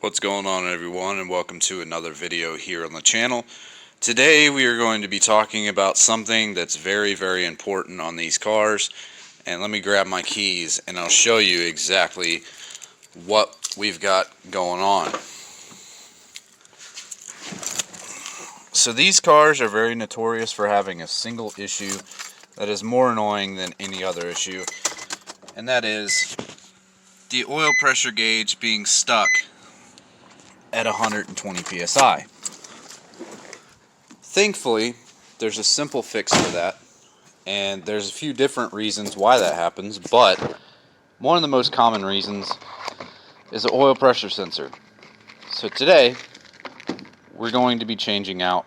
What's going on, everyone, and welcome to another video here on the channel. Today we are going to be talking about something that's very important on these cars, and let me grab my keys and I'll show you exactly what we've got going on. So these cars are very notorious for having a single issue that is more annoying than any other issue, and that is the oil pressure gauge being stuck at 120 psi. Thankfully, there's a simple fix for that, and there's a few different reasons why that happens, but one of the most common reasons is the oil pressure sensor. So today, we're going to be changing out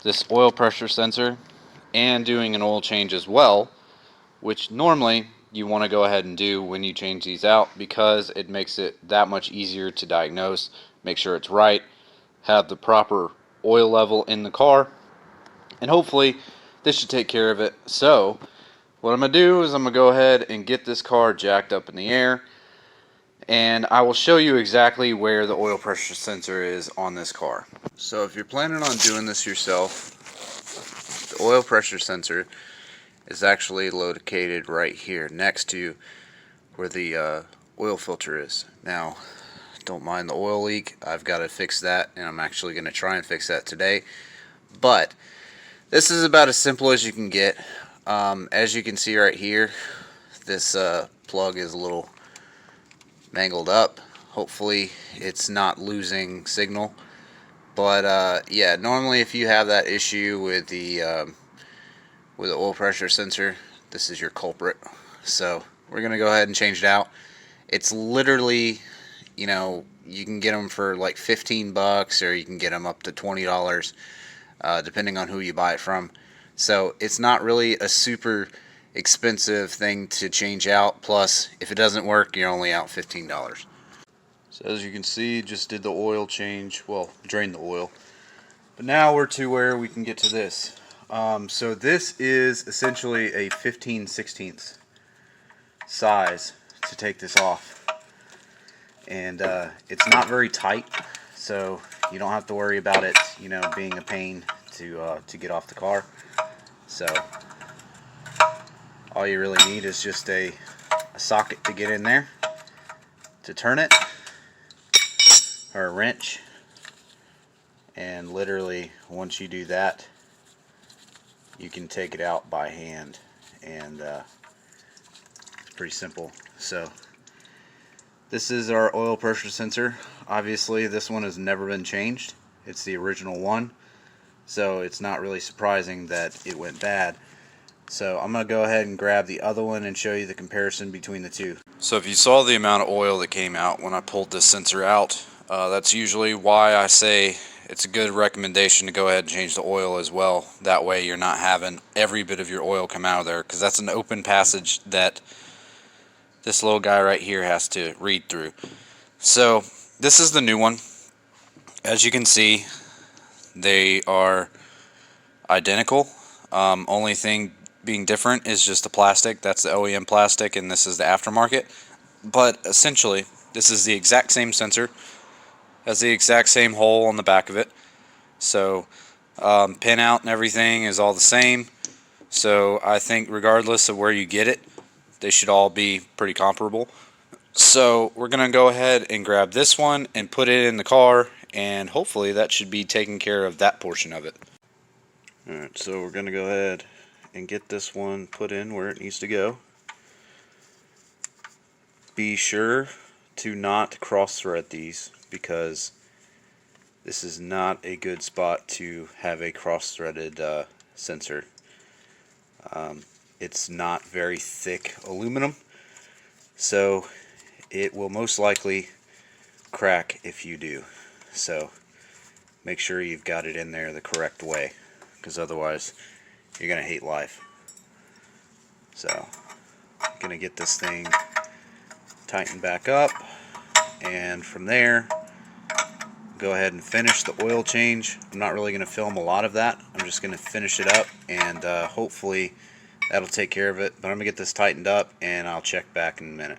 this oil pressure sensor and doing an oil change as well, which normally you want to go ahead and do when you change these out because it makes it that much easier to diagnose, make sure it's right, have the proper oil level in the car, and hopefully this should take care of it. So what I'm going to do is I'm going to go ahead and get this car jacked up in the air, and I will show you exactly where the oil pressure sensor is on this car. So if you're planning on doing this yourself, the oil pressure sensor is actually located right here next to where the oil filter is. Now, don't mind the oil leak. I've got to fix that, and I'm actually going to try and fix that today. But this is about as simple as you can get. As you can see right here, this plug is a little mangled up. Hopefully it's not losing signal. But yeah, normally if you have that issue with the oil pressure sensor, this is your culprit. So we're gonna go ahead and change it out. It's literally, you know, you can get them for like 15 bucks, or you can get them up to $20, depending on who you buy it from. So it's not really a super expensive thing to change out. Plus, if it doesn't work, you're only out $15. So as you can see, just did the oil change, well, drained the oil. But now we're to where we can get to this. So this is essentially a 15/16 size to take this off. And it's not very tight, so you don't have to worry about it, you know, being a pain to get off the car. So all you really need is just a socket to get in there, to turn it, or a wrench, and literally once you do that, you can take it out by hand, and it's pretty simple. So this is our oil pressure sensor. Obviously this one has never been changed. It's the original one, so it's not really surprising that it went bad. So I'm going to go ahead and grab the other one and show you the comparison between the two. So if you saw the amount of oil that came out when I pulled this sensor out, that's usually why I say it's a good recommendation to go ahead and change the oil as well. That way you're not having every bit of your oil come out of there, because that's an open passage that this little guy right here has to read through. So this is the new one. As you can see, they are identical. Only thing being different is just the plastic. That's the OEM plastic, and this is the aftermarket. But essentially, this is the exact same sensor, has the exact same hole on the back of it. So pin out and everything is all the same. So I think regardless of where you get it, they should all be pretty comparable. So we're going to go ahead and grab this one and put it in the car, and hopefully that should be taking care of that portion of it. Alright, so we're going to go ahead and get this one put in where it needs to go. Be sure to not cross thread these, because this is not a good spot to have a cross threaded sensor. It's not very thick aluminum, so it will most likely crack if you do. So make sure you've got it in there the correct way, because otherwise you're going to hate life. So I'm going to get this thing tightened back up, and from there go ahead and finish the oil change. I'm not really going to film a lot of that. I'm just going to finish it up, and hopefully that'll take care of it. But I'm going to get this tightened up, and I'll check back in a minute.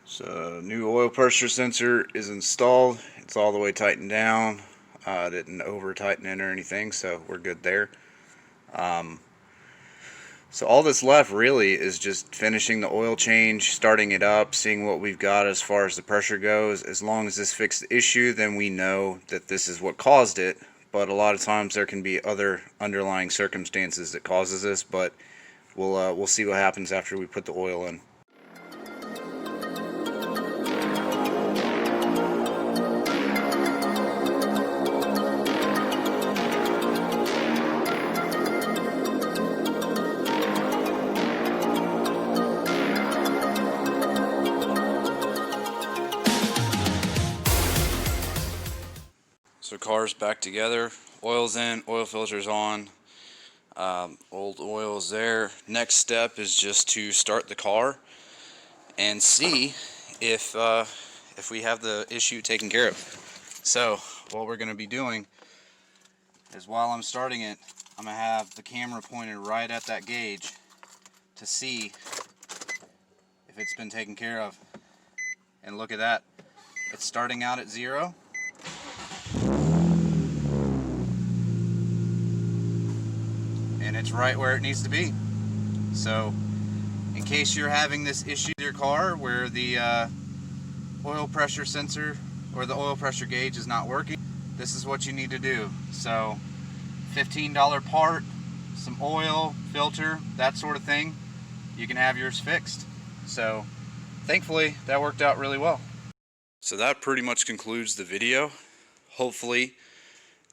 So new oil pressure sensor is installed. It's all the way tightened down. Didn't over tighten it or anything, so we're good there. So all that's left really is just finishing the oil change, starting it up, seeing what we've got as far as the pressure goes. As long as this fixed the issue, then we know that this is what caused it. But a lot of times there can be other underlying circumstances that causes this, but we'll see what happens after we put the oil in. So car's back together, oil's in, oil filter's on, old oil is there. Next step is just to start the car and see if we have the issue taken care of. So what we're going to be doing is, while I'm starting it, I'm going to have the camera pointed right at that gauge to see if it's been taken care of. And look at that, it's starting out at 0. And it's right where it needs to be. So in case you're having this issue with your car where the oil pressure sensor or the oil pressure gauge is not working, this is what you need to do. So $15 part, some oil, filter, that sort of thing, you can have yours fixed. So thankfully that worked out really well. So that pretty much concludes the video. Hopefully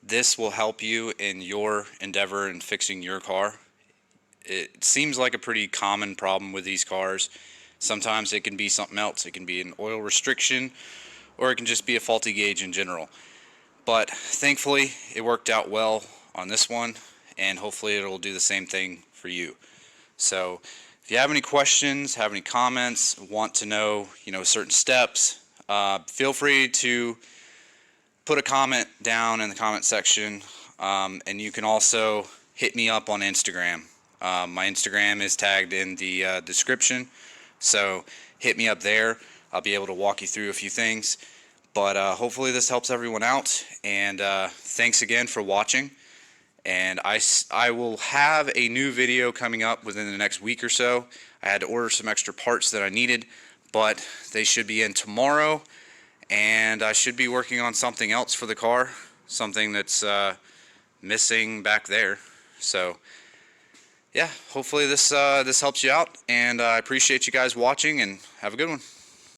this will help you in your endeavor in fixing your car. It seems like a pretty common problem with these cars. Sometimes it can be something else. It can be an oil restriction, or it can just be a faulty gauge in general. But thankfully it worked out well on this one, and hopefully it'll do the same thing for you. So if you have any questions, have any comments, want to know, certain steps, feel free to put a comment down in the comment section, and you can also hit me up on Instagram. My Instagram is tagged in the description, so hit me up there. I'll be able to walk you through a few things, but hopefully this helps everyone out, and thanks again for watching. And I will have a new video coming up within the next week or so. I had to order some extra parts that I needed, but they should be in tomorrow. And I should be working on something else for the car, something that's missing back there. So yeah, hopefully this helps you out, and I appreciate you guys watching, and have a good one.